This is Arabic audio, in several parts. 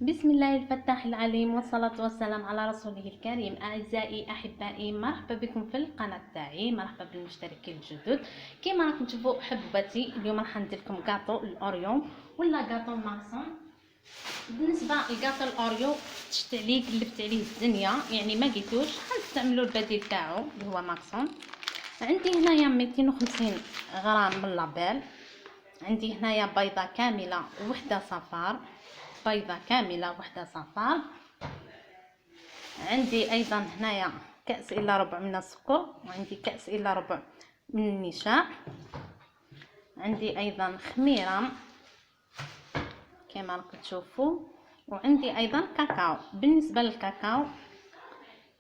بسم الله الفتاح العليم والصلاة والسلام على رسوله الكريم. أعزائي أحبائي، مرحبا بكم في القناة تاعي، مرحبا بالمشتركين الجدد. كما راكم تشوفوا حبوباتي، اليوم راح ندير لكم كاطو الاوريو ولا كاطو ماكسون. بالنسبه لكاطو الاوريو شفت عليه قلبت عليه الدنيا، يعني ما لقيتوش، غنستعملوا البديل تاعو اللي هو ماكسون. عندي هنايا 250 غرام من لابيل، عندي هنايا بيضه كامله وحده صفار، بيضه كامله وحده صفار. عندي ايضا هنايا كاس الا ربع من السكر، وعندي كاس الا ربع من النشا. عندي ايضا خميره كما راكم تشوفوا، وعندي ايضا كاكاو. بالنسبه للكاكاو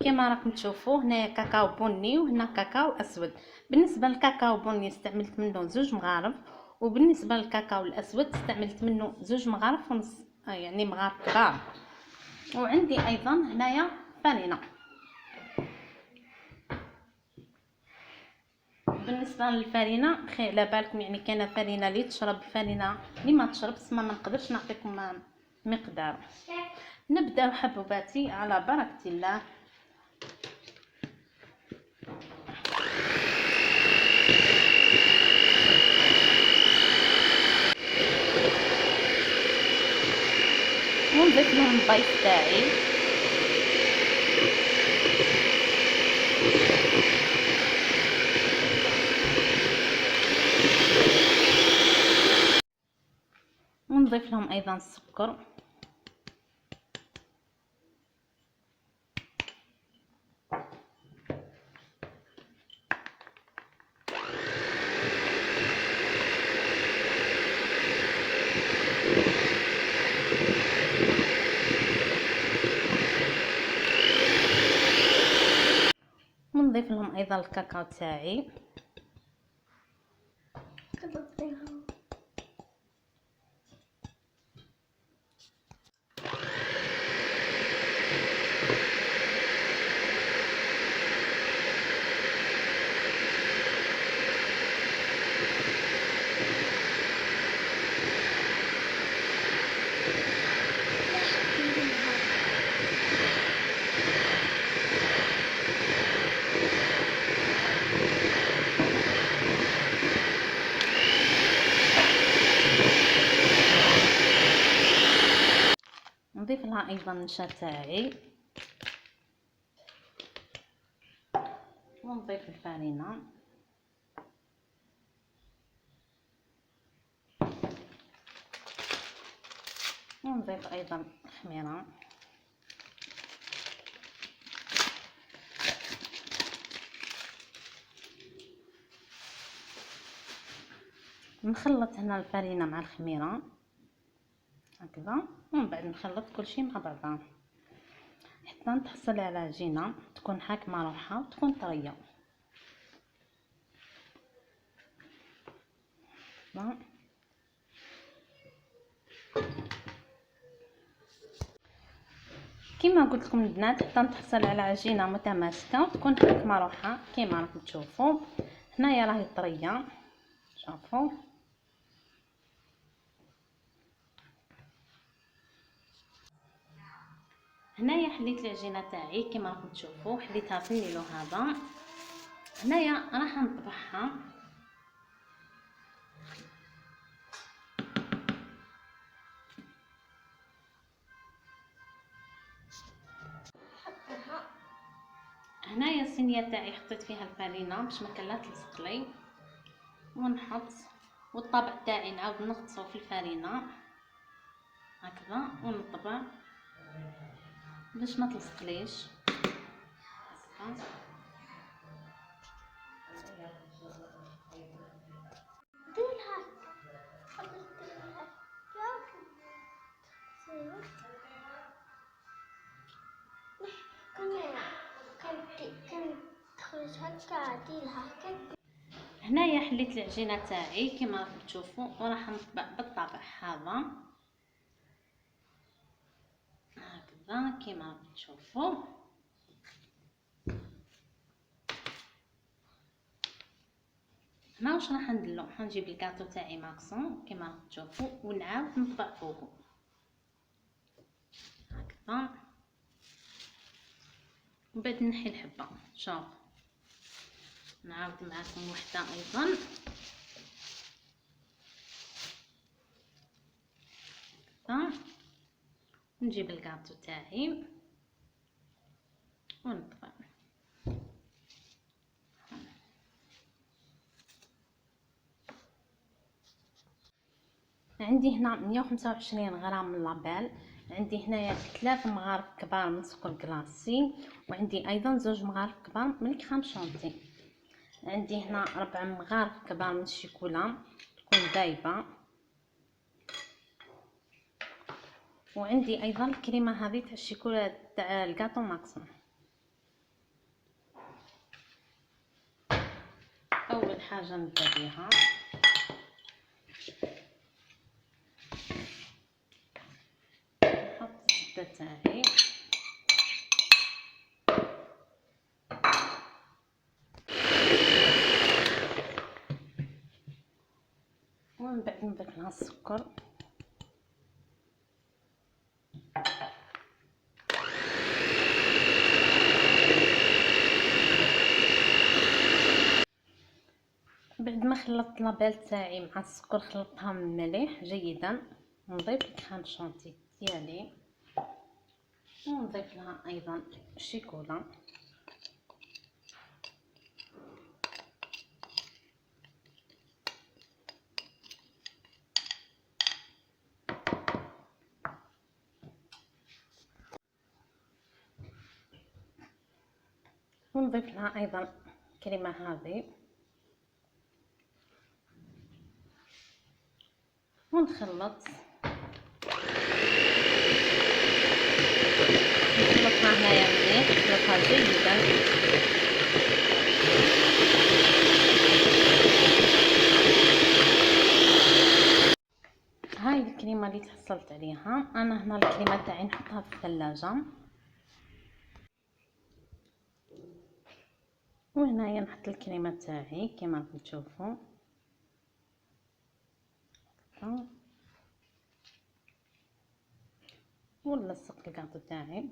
كما راكم تشوفوا هنايا كاكاو بني وهنا كاكاو اسود. بالنسبه للكاكاو بني استعملت منه 2 مغارف، وبالنسبه للكاكاو الاسود استعملت منه 2 مغارف ونص، يعني مغارف كبار. وعندي ايضا هنايا فرينه. بالنسبه للفرينه خير على بالكم، يعني كاينه فرينه اللي تشرب، فرينه اللي ما تشرب، ما نقدرش نعطيكم مقدار. نبدا حبوباتي على بركه الله. ونضيف لهم البيض تاعي، ونضيف لهم ايضا السكر، ونضيف لهم ايضا الكاكاو تاعي. نضيف لها ايضا النشا تاعي، ونضيف الفرينه، ونضيف ايضا الخميره، نخلط هنا الفرينه مع الخميره هكذا، ومن بعد نخلط كلشي مع بعضها حتى نتحصل على عجينه تكون حاكمه روحها وتكون طريه. كما قلت لكم البنات، حتى نتحصل على عجينه متماسكه وتكون حاكمه روحها كما راكم تشوفوا. هنايا راهي طريه، شوفوا. هنايا حليت العجينه تاعي كما راكم تشوفوا، حليتها في النيلو هذا. هنايا راح نطبخها. هنايا الصينيه تاعي حطيت فيها الفرينه باش ما لا تلصق لي، ونحط، والطبق تاعي نعاود نغطسو في الفرينه هكذا ونطبع باش ما تلصقليش هكذا. هنايا حليت العجينه تاعي كما راكم تشوفوا، وراح نطبع بالطبع هذا هكذا كما راكم تشوفوا. هنا واش راح نديرو، حنجيب الكاطو تاعي ماكسون كما راكم تشوفوا ونعاود نطبع فوقه. هكا. ومن بعد نحي الحبه. شوف نعاود معكم وحده ايضا. هكا نجيب الكاطو تاعي ونطبع. عندي هنا 125 غرام من لابيل، عندي هنايا 3 مغارف كبار من سكر كلاصي، وعندي ايضا 2 مغارف كبار من الكريم شونتي. عندي هنا 4 مغارف كبار من الشيكولا تكون دايبه، وعندي ايضا الكريمه هذه تاع الشيكولا تاع الكاطو ماكسون. اول حاجه نبدا بها نحط الزبده تاعي ومن بعد نضيف لها السكر بعد ما خلطت لابيل تاعي مع السكر خلطتها من الملح جيدا. نضيف الكريم شونتي ديالي ونضيف لها ايضا الشيكولا ونضيف لها ايضا الكريمه هذه ونخلط. نخلطها هنايا مليح، نخلطها جيدا. هاي الكريمه اللي تحصلت عليها. انا هنا الكريمه تاعي نحطها في الثلاجه، وهنايا نحط الكريمه تاعي كما راكم تشوفوا. ونلصق الكاطو تاعي.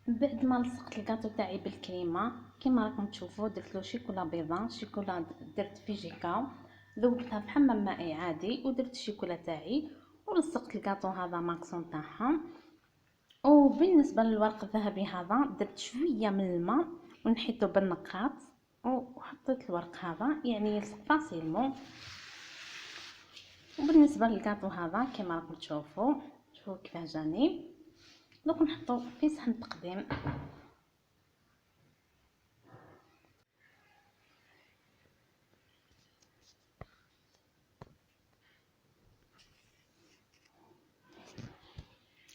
بعد ما لصقت الكاطو تاعي بالكريمه كما راكم تشوفوا درت له شيكولا بيضاء، شيكولا درت في جيكا ذوبتها في حمام مائي عادي، ودرت الشيكولا تاعي ولصقت الكاطو هذا ماكسون تاعها. وبالنسبه للورق الذهبي هذا درت شويه من الماء ونحيته بالنقاط وحطيت الورق هذا يعني يلصق فاسيلمون. وبالنسبه للكاطو هذا كما راكم تشوفوا كيفاه جاني. دوك نحطو في صحن التقديم.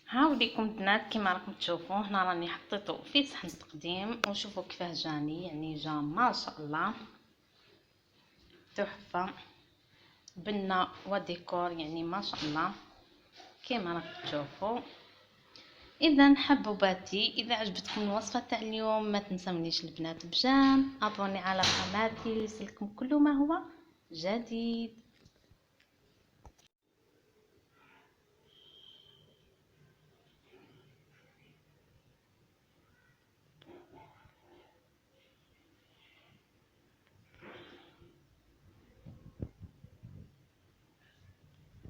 هاوليكم البنات كما راكم تشوفوا هنا راني حطيته في صحن التقديم وشوفوا كيفاه جاني، يعني جا ما شاء الله تحفه بنه وديكور، يعني ما شاء الله كما راكم تشوفوا. اذا حبوباتي اذا عجبتكم الوصفه تاع اليوم ما تنسونيش البنات بجام ابوني على قناتي ليصلكم كل ما هو جديد.